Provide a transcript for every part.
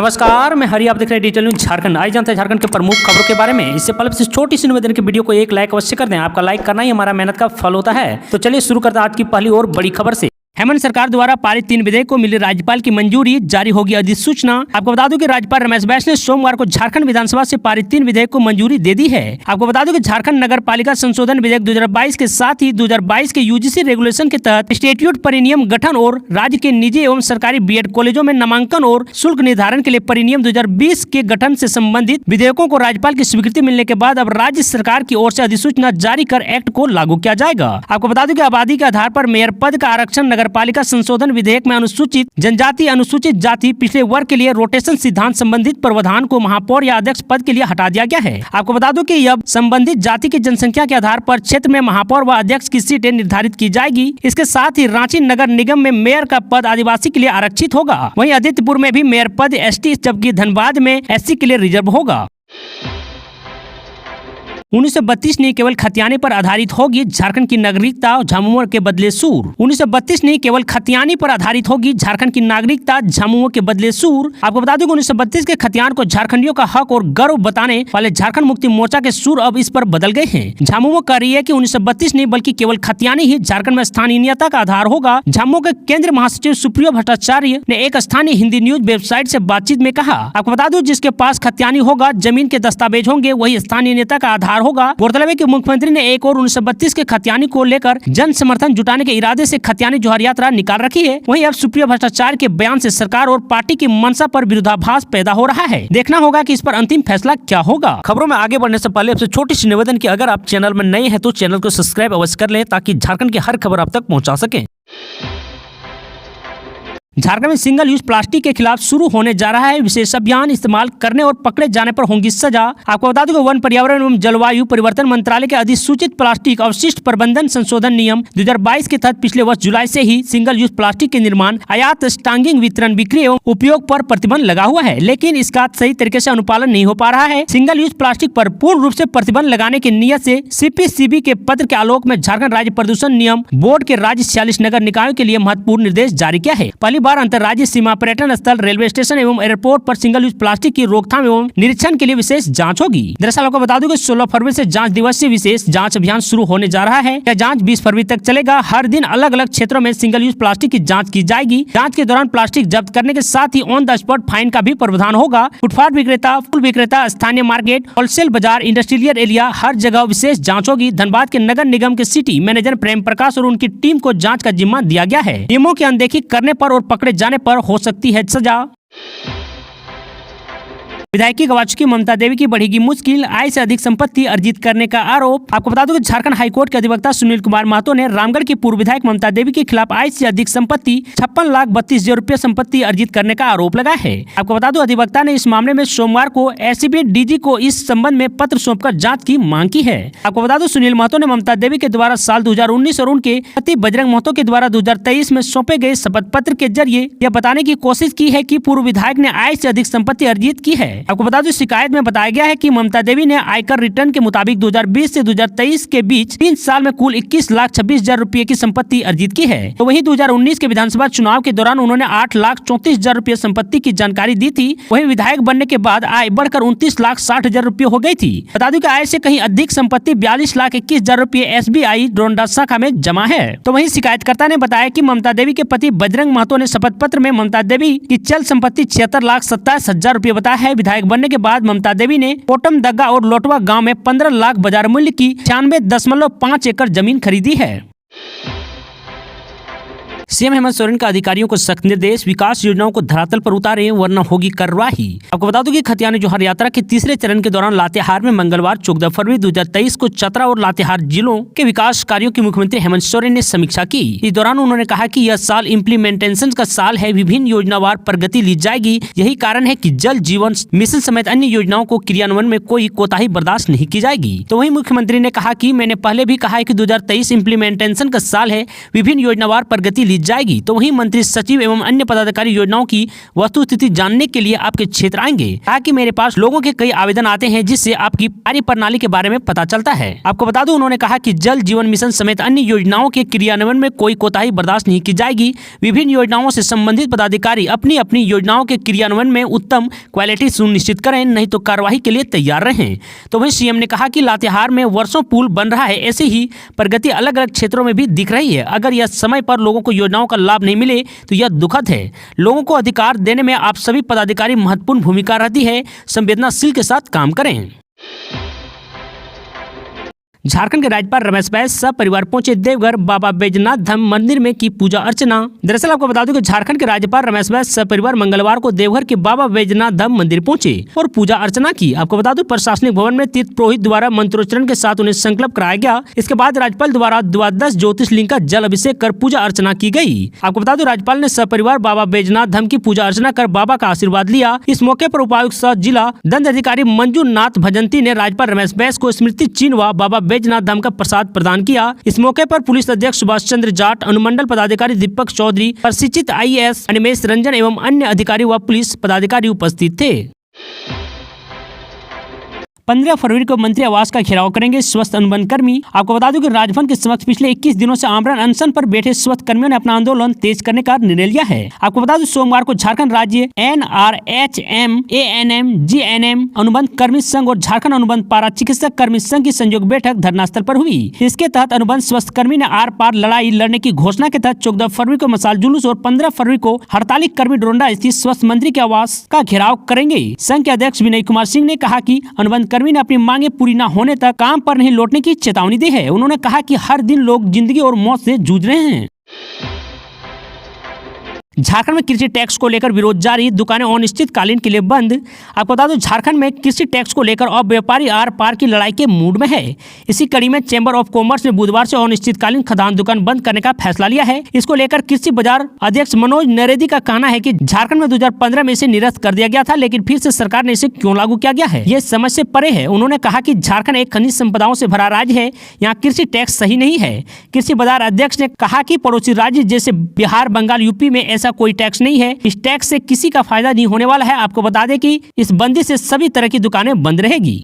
नमस्कार, मैं हरि, आप देख रहे हैं डिजिटल न्यूज झारखंड। आज जानते हैं झारखंड के प्रमुख खबरों के बारे में। इससे पहले से छोटी सी निवेदन की वीडियो को एक लाइक अवश्य कर दें। आपका लाइक करना ही हमारा मेहनत का फल होता है। तो चलिए शुरू करते हैं आज की पहली और बड़ी खबर से। हेमंत सरकार द्वारा पारित 3 विधेयक को मिली राज्यपाल की मंजूरी, जारी होगी अधिसूचना। आपको बता दूं कि राज्यपाल रमेश बैस ने सोमवार को झारखंड विधानसभा से पारित 3 विधेयक को मंजूरी दे दी है। आपको बता दूं कि झारखंड नगर पालिका संशोधन विधेयक 2022 के साथ ही 2022 के यूजीसी रेगुलेशन के तहत स्टेट्यूट परिनियम गठन और राज्य के निजी एवं सरकारी बीएड कॉलेजों में नामांकन और शुल्क निर्धारण के लिए परिनियम 2020 के गठन से संबंधित विधेयकों को राज्यपाल की स्वीकृति मिलने के बाद अब राज्य सरकार की ओर से अधिसूचना जारी कर एक्ट को लागू किया जाएगा। आपको बता दूं कि आबादी के आधार पर मेयर पद का आरक्षण नगर पालिका संशोधन विधेयक में अनुसूचित जनजाति, अनुसूचित जाति, पिछड़े वर्ग के लिए रोटेशन सिद्धांत संबंधित प्रावधान को महापौर या अध्यक्ष पद के लिए हटा दिया गया है। आपको बता दूं कि अब संबंधित जाति की जनसंख्या के आधार पर क्षेत्र में महापौर व अध्यक्ष की सीटें निर्धारित की जाएगी। इसके साथ ही रांची नगर निगम में मेयर का पद आदिवासी के लिए आरक्षित होगा। वहीं आदित्यपुर में भी मेयर पद एसटी, जबकि धनबाद में एससी के लिए रिजर्व होगा। 1932 नहीं केवल खतियानी पर आधारित होगी झारखंड की नागरिकता, झामुमो के बदले सूर। 1932 नहीं केवल खतियानी पर आधारित होगी झारखंड की नागरिकता, झामुमो के बदले सूर। आपको बता दूं कि 1932 के खतियान को झारखंडियों का हक और गर्व बताने वाले झारखंड मुक्ति मोर्चा के सूर अब इस पर बदल गए हैं। झामुमो कह रही है कि 1932 नहीं बल्कि केवल खतियानी ही झारखंड में स्थानीयता का आधार होगा। झामुमो के केंद्रीय महासचिव सुप्रियो भट्टाचार्य ने एक स्थानीय हिंदी न्यूज वेबसाइट से बातचीत में कहा, आपको बता दूं जिसके पास खतियानी होगा, जमीन के दस्तावेज होंगे, वही स्थानीयता का आधार होगा। गौरतलब है कि मुख्यमंत्री ने एक और 1932 के खतियानी को लेकर जन समर्थन जुटाने के इरादे से खतियानी जोहार यात्रा निकाल रखी है। वहीं अब सुप्रियो भट्टाचार्य के बयान से सरकार और पार्टी की मंशा पर विरोधाभास पैदा हो रहा है। देखना होगा कि इस पर अंतिम फैसला क्या होगा। खबरों में आगे बढ़ने से पहले आपसे छोटी सी निवेदन की अगर आप चैनल में नए हैं तो चैनल को सब्सक्राइब अवश्य कर लें ताकि झारखंड की हर खबर आप तक पहुँचा सके। झारखंड में सिंगल यूज प्लास्टिक के खिलाफ शुरू होने जा रहा है विशेष अभियान। इस्तेमाल करने और पकड़े जाने पर होंगी सजा। आपको बता दूं कि वन, पर्यावरण एवं जलवायु परिवर्तन मंत्रालय के अधिसूचित प्लास्टिक अवशिष्ट प्रबंधन संशोधन नियम 2022 के तहत पिछले वर्ष जुलाई से ही सिंगल यूज प्लास्टिक के निर्माण, आयात, स्टांगिंग, वितरण, बिक्री एवं उपयोग पर प्रतिबंध लगा हुआ है, लेकिन इसका सही तरीके से अनुपालन नहीं हो पा रहा है। सिंगल यूज प्लास्टिक पर पूर्ण रूप से प्रतिबंध लगाने की नियत से CPCB के पत्र के आलोक में झारखंड राज्य प्रदूषण नियम बोर्ड के राज्य 46 नगर निकायों के लिए महत्वपूर्ण निर्देश जारी किया है। पहली बार अंतर्राज्यीय सीमा, पर्यटन स्थल, रेलवे स्टेशन एवं एयरपोर्ट पर सिंगल यूज प्लास्टिक की रोकथाम एवं निरीक्षण के लिए विशेष जांच होगी। दरअसल आपको बता दूं कि 16 फरवरी से जांच दिवस से विशेष जांच अभियान शुरू होने जा रहा है। यह जांच 20 फरवरी तक चलेगा। हर दिन अलग अलग क्षेत्रों में सिंगल यूज प्लास्टिक की जांच की जाएगी। जांच के दौरान प्लास्टिक जब्त करने के साथ ही ऑन द स्पॉट फाइन का भी प्रावधान होगा। फुटपाथ विक्रेता, फूल विक्रेता, स्थानीय मार्केट, होलसेल बाजार, इंडस्ट्रियल एरिया, हर जगह विशेष जांच होगी। धनबाद के नगर निगम के सिटी मैनेजर प्रेम प्रकाश और उनकी टीम को जांच का जिम्मा दिया गया है। नियमों की अनदेखी करने पर और पकड़े जाने पर हो सकती है सजा। विधायकी गवा चुकी ममता देवी की बढ़ेगी मुश्किल, आय से अधिक संपत्ति अर्जित करने का आरोप। आपको बता दूं कि झारखंड हाईकोर्ट के अधिवक्ता सुनील कुमार महतो ने रामगढ़ की पूर्व विधायक ममता देवी के खिलाफ आय से अधिक संपत्ति 56,32,000 रुपये संपत्ति अर्जित करने का आरोप लगाया है। आपको बता दूं अधिवक्ता ने इस मामले में सोमवार को एसीबी डीजी को इस संबंध में पत्र सौंपकर जाँच की मांग की है। आपको बता दूं सुनील महतो ने ममता देवी के द्वारा साल 2019 और उनके पति बजरंग महतो के द्वारा 2023 में सौंपे गए शपथ पत्र के जरिए यह बताने की कोशिश की है कि पूर्व विधायक ने आय से अधिक संपत्ति अर्जित की है। आपको बता दूं शिकायत में बताया गया है कि ममता देवी ने आयकर रिटर्न के मुताबिक 2020 से 2023 के बीच 3 साल में कुल 21,26,000 रुपये की संपत्ति अर्जित की है। तो वहीं 2019 के विधानसभा चुनाव के दौरान उन्होंने 8,34,000 रुपये संपत्ति की जानकारी दी थी। वहीं विधायक बनने के बाद आय बढ़कर 29,60,000 रुपये हो गई थी। बता दूं कि आय से कहीं अधिक संपत्ति 42,21,000 रुपये SBI डोरंडा शाखा में जमा है। तो वहीं शिकायतकर्ता ने बताया कि ममता देवी के पति बजरंग महतो ने शपथ पत्र में ममता देवी की चल संपत्ति 76,27,000 रुपये बताया है। विधायक बनने के बाद ममता देवी ने कोटम दग्गा और लोटवा गांव में 15 लाख बाजार मूल्य की 96.5 एकड़ जमीन खरीदी है। सीएम हेमंत सोरेन का अधिकारियों को सख्त निर्देश, विकास योजनाओं को धरातल पर उतारें वरना होगी कार्रवाई। आपको बता दूं कि खतियानी जोहार यात्रा के तीसरे चरण के दौरान लातेहार में मंगलवार 14 फरवरी 2023 को चतरा और लातेहार जिलों के विकास कार्यों की मुख्यमंत्री हेमंत सोरेन ने समीक्षा की। इस दौरान उन्होंने कहा कि यह साल इम्प्लीमेंटेशन का साल है, विभिन्न योजनावार प्रगति ली जाएगी। यही कारण है कि जल जीवन मिशन समेत अन्य योजनाओं को क्रियान्वयन में कोई कोताही बर्दाश्त नहीं की जाएगी। तो वहीं मुख्यमंत्री ने कहा कि मैंने पहले भी कहा है कि 2023 इम्प्लीमेंटेशन का साल है, विभिन्न योजनावार प्रगति ली दी जाएगी। तो वहीं मंत्री सचिव एवं अन्य पदाधिकारी योजनाओं की वस्तुस्थिति जानने के लिए आपके क्षेत्र आएंगे, ताकि मेरे पास लोगों के कई आवेदन आते हैं जिससे आपकी कार्य प्रणाली के बारे में पता चलता है। आपको बता दूं, उन्होंने कहा कि जल जीवन मिशन समेत अन्य योजनाओं के क्रियान्वयन में कोई कोताही बर्दाश्त नहीं की जाएगी। विभिन्न योजनाओं से संबंधित पदाधिकारी अपनी अपनी योजनाओं के क्रियान्वयन में उत्तम क्वालिटी सुनिश्चित करें, नहीं तो कार्रवाई के लिए तैयार रहें। तो वहीं सीएम ने कहा कि लातेहार में वर्षों पुल बन रहा है, ऐसे ही प्रगति अलग अलग क्षेत्रों में भी दिख रही है। अगर यह समय पर लोगों को योजनाओं का लाभ नहीं मिले तो यह दुखद है। लोगों को अधिकार देने में आप सभी पदाधिकारी महत्वपूर्ण भूमिका रहती है, संवेदनशील के साथ काम करें। झारखंड के राज्यपाल रमेश बैस सपरिवार पहुंचे देवघर बाबा बैजनाथ धाम मंदिर में की पूजा अर्चना। दरअसल आपको बता दूं कि झारखंड के राज्यपाल रमेश बैस सपरिवार मंगलवार को देवघर के बाबा बैजनाथ धाम मंदिर पहुंचे और पूजा अर्चना की। आपको बता दूं, प्रशासनिक भवन में तीर्थ पुरोहित द्वारा मंत्रोच्चारण के साथ उन्हें संकल्प कराया गया। इसके बाद राज्यपाल द्वारा द्वादश ज्योतिषलिंग का जल अभिषेक कर पूजा अर्चना की गई। आपको बता दूं, राज्यपाल ने सपरिवार बाबा बैजनाथ धाम की पूजा अर्चना कर बाबा का आशीर्वाद लिया। इस मौके पर उपायुक्त सह जिला दंडाधिकारी मंजूनाथ भजंती ने राज्यपाल रमेश बैस को स्मृति चिन्ह व बाबा बैजनाथ धाम का प्रसाद प्रदान किया। इस मौके पर पुलिस अध्यक्ष सुभाष चंद्र जाट, अनुमंडल पदाधिकारी दीपक चौधरी, प्रशिक्षित IAS अनिमेश रंजन एवं अन्य अधिकारी व पुलिस पदाधिकारी उपस्थित थे। 15 फरवरी को मंत्री आवास का घेराव करेंगे स्वस्थ अनुबंध कर्मी। आपको बता दूं कि राजभवन के समक्ष पिछले 21 दिनों से आमरण अनशन पर बैठे स्वस्थ कर्मियों ने अपना आंदोलन तेज करने का निर्णय लिया है। आपको बता दूं, सोमवार को झारखंड राज्य NRHM ANM GNM अनुबंध कर्मी संघ और झारखंड अनुबंध पारा चिकित्सक कर्मी संघ की संयुक्त बैठक धरनास्थल पर हुई। इसके तहत अनुबंध स्वस्थ कर्मी ने आर पार लड़ाई लड़ने की घोषणा के तहत 14 फरवरी को मशाल जुलूस और 15 फरवरी को हड़ताली कर्मी डोरंडा स्थित स्वास्थ्य मंत्री के आवास का घेराव करेंगे। संघ के अध्यक्ष विनय कुमार सिंह ने कहा कि अनुबंध कर्मी ने अपनी मांगे पूरी न होने तक काम पर नहीं लौटने की चेतावनी दी है। उन्होंने कहा कि हर दिन लोग जिंदगी और मौत से जूझ रहे हैं। झारखंड में कृषि टैक्स को लेकर विरोध जारी, दुकानें अनिश्चितकालीन के लिए बंद। आपको बता दूं, झारखंड में कृषि टैक्स को लेकर अब व्यापारी आर पार की लड़ाई के मूड में है। इसी कड़ी में चैम्बर ऑफ कॉमर्स ने बुधवार से अनिश्चितकालीन खदान दुकान बंद करने का फैसला लिया है। इसको लेकर कृषि बाजार अध्यक्ष मनोज नरेदी का कहना है कि झारखंड में 2015 में इसे निरस्त कर दिया गया था, लेकिन फिर से सरकार ने इसे क्यों लागू किया गया है, ये समझ से परे है। उन्होंने कहा कि झारखंड एक खनिज संपदाओं से भरा राज्य है, यहाँ कृषि टैक्स सही नहीं है। कृषि बाजार अध्यक्ष ने कहा कि पड़ोसी राज्य जैसे बिहार, बंगाल, यूपी में ऐसा कोई टैक्स नहीं है। इस टैक्स से किसी का फायदा नहीं होने वाला है। आपको बता दें कि इस बंदी से सभी तरह की दुकानें बंद रहेगी।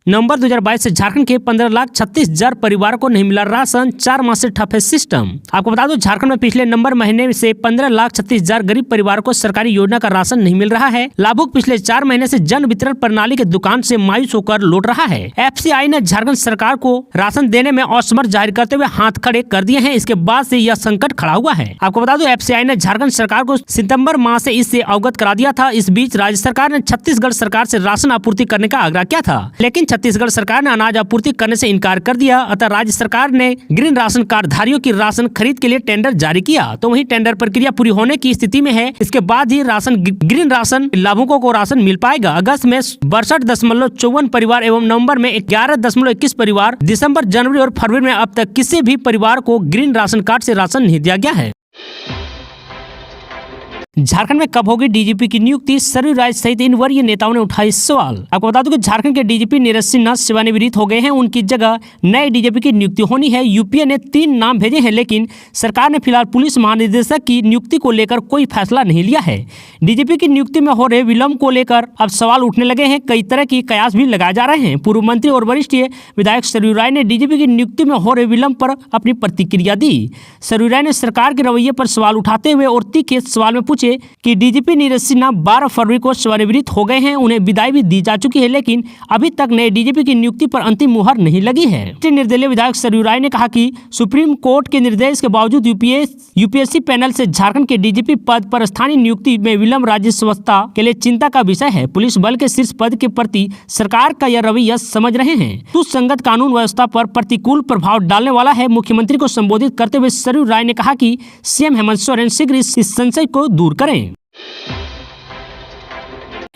नवंबर 2022 से झारखंड के 15,36,000 परिवार को नहीं मिला राशन, 4 माह से ठप है सिस्टम। आपको बता दो, झारखंड में पिछले नवंबर महीने से 15,36,000 गरीब परिवार को सरकारी योजना का राशन नहीं मिल रहा है। लाभुक पिछले 4 महीने से जन वितरण प्रणाली के दुकान से मायूस होकर लौट रहा है। FCI ने झारखंड सरकार को राशन देने में असमर्थ जाहिर करते हुए हाथ खड़े कर दिए हैं। इसके बाद से यह संकट खड़ा हुआ है। आपको बता दो, FCI ने झारखंड सरकार को सितंबर माह से इससे अवगत करा दिया था। इस बीच राज्य सरकार ने छत्तीसगढ़ सरकार से राशन आपूर्ति करने का आग्रह किया था, लेकिन छत्तीसगढ़ सरकार ने अनाज आपूर्ति करने से इनकार कर दिया। अतः राज्य सरकार ने ग्रीन राशन कार्ड धारियों की राशन खरीद के लिए टेंडर जारी किया। तो वहीं टेंडर प्रक्रिया पूरी होने की स्थिति में है। इसके बाद ही ग्रीन राशन लाभुकों को राशन मिल पाएगा। अगस्त में 62.54 परिवार एवं नवंबर में 11.21 परिवार, दिसंबर, जनवरी और फरवरी में अब तक किसी भी परिवार को ग्रीन राशन कार्ड से राशन नहीं दिया गया है। झारखंड में कब होगी डीजीपी की नियुक्ति, सरयू राय सहित इन वरीय नेताओं ने उठाई सवाल। आपको बता दूं कि झारखंड के डीजीपी नीरज सिन्हा सेवानिवृत्त हो गए हैं। उनकी जगह नए डीजीपी की नियुक्ति होनी है। यूपीए ने 3 नाम भेजे हैं, लेकिन सरकार ने फिलहाल पुलिस महानिदेशक की नियुक्ति को लेकर कोई फैसला नहीं लिया है। डीजीपी की नियुक्ति में हो रहे विलंब को लेकर अब सवाल उठने लगे हैं। कई तरह की कयास भी लगाए जा रहे हैं। पूर्व मंत्री और वरिष्ठ विधायक सरयू राय ने डीजीपी की नियुक्ति में हो रहे विलंब पर अपनी प्रतिक्रिया दी। सरयू राय ने सरकार के रवैये पर सवाल उठाते हुए और तीखे सवाल में पूछे कि डीजीपी नीरज सिन्हा 12 फरवरी को सेवानिवृत्त हो गए हैं, उन्हें विदाई भी दी जा चुकी है, लेकिन अभी तक नए डीजीपी की नियुक्ति पर अंतिम मुहर नहीं लगी है। निर्दलीय विधायक सरयू राय ने कहा कि सुप्रीम कोर्ट के निर्देश के बावजूद यूपीएससी पैनल से झारखंड के डीजीपी पद पर स्थानीय नियुक्ति में विलंब राज्य व्यवस्था के लिए चिंता का विषय है। पुलिस बल के शीर्ष पद के प्रति सरकार का यह रवैया समझ रहे हैं सुसंगत कानून व्यवस्था पर प्रतिकूल प्रभाव डालने वाला है। मुख्यमंत्री को संबोधित करते हुए सरयू राय ने कहा कि सीएम हेमंत सोरेन शीघ्र इस संशय को दूर करें।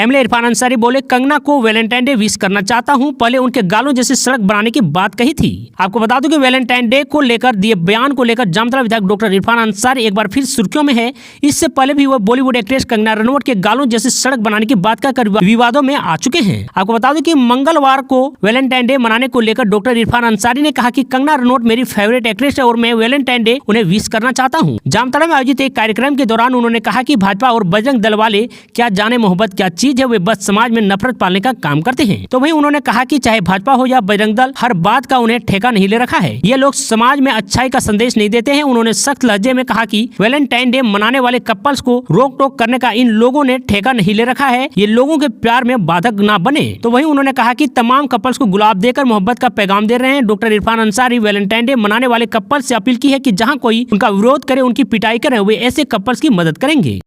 एमएलए इरफान अंसारी बोले, कंगना को वैलेंटाइन डे विश करना चाहता हूं, पहले उनके गालों जैसी सड़क बनाने की बात कही थी। आपको बता दूं कि वैलेंटाइन डे को लेकर दिए बयान को लेकर जामताड़ा विधायक डॉक्टर इरफान अंसारी एक बार फिर सुर्खियों में है। इससे पहले भी वह बॉलीवुड एक्ट्रेस कंगना रनौत के गालों जैसी सड़क बनाने की बात कहकर विवादों में आ चुके हैं। आपको बता दूं कि मंगलवार को वैलेंटाइन डे मनाने को लेकर डॉक्टर इरफान अंसारी ने कहा कि कंगना रनौत मेरी फेवरेट एक्ट्रेस है और मैं वैलेंटाइन डे उन्हें विश करना चाहता हूं। जामताड़ा में आयोजित एक कार्यक्रम के दौरान उन्होंने कहा कि भाजपा और बजरंग दल वाले क्या जाने मोहब्बत क्या चीज है, वे बस समाज में नफरत पालने का काम करते हैं। तो वहीं उन्होंने कहा कि चाहे भाजपा हो या बजरंग दल, हर बात का उन्हें ठेका नहीं ले रखा है। ये लोग समाज में अच्छाई का संदेश नहीं देते हैं। उन्होंने सख्त लहजे में कहा कि वैलेंटाइन डे मनाने वाले कपल्स को रोक टोक करने का इन लोगों ने ठेका नहीं ले रखा है, ये लोगों के प्यार में बाधक ना बने। तो वहीं उन्होंने कहा कि तमाम कपल्स को गुलाब देकर मोहब्बत का पैगाम दे रहे हैं। Doctor Irfan Ansari Valentine day मनाने वाले कपल्स से अपील की है कि जहां कोई उनका विरोध करे, उनकी पिटाई करे, वे ऐसे कपल्स की मदद करेंगे।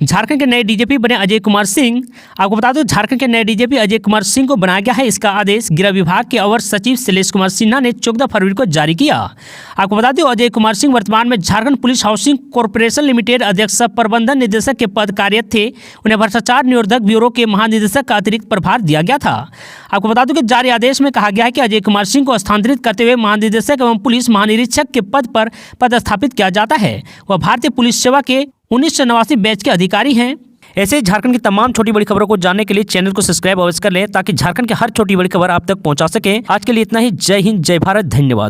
झारखंड के नए डीजीपी बने अजय कुमार सिंह। आपको बता दो, झारखंड के नए डीजीपी अजय कुमार सिंह को बनाया गया है। इसका आदेश गृह विभाग के अवर सचिव शैलेश कुमार सिन्हा ने 14 फरवरी को जारी किया। आपको बता दो, अजय कुमार सिंह वर्तमान में Jharkhand police housing corporation limited अध्यक्ष प्रबंधन निदेशक के पद कार्यरत थे। उन्हें भ्रष्टाचार निरोधक ब्यूरो के महानिदेशक का अतिरिक्त प्रभार दिया गया था। आपको बता दूं कि जारी आदेश में कहा गया है कि अजय कुमार सिंह को स्थानांतरित करते हुए महानिदेशक एवं पुलिस महानिरीक्षक के पद पर पदस्थापित किया जाता है। वह भारतीय पुलिस सेवा के 1989 बैच के अधिकारी हैं। ऐसे झारखंड की तमाम छोटी बड़ी खबरों को जानने के लिए चैनल को सब्सक्राइब अवश्य कर लें, ताकि झारखंड की हर छोटी बड़ी खबर आप तक पहुंचा सके। आज के लिए इतना ही। जय हिंद, जय भारत, धन्यवाद।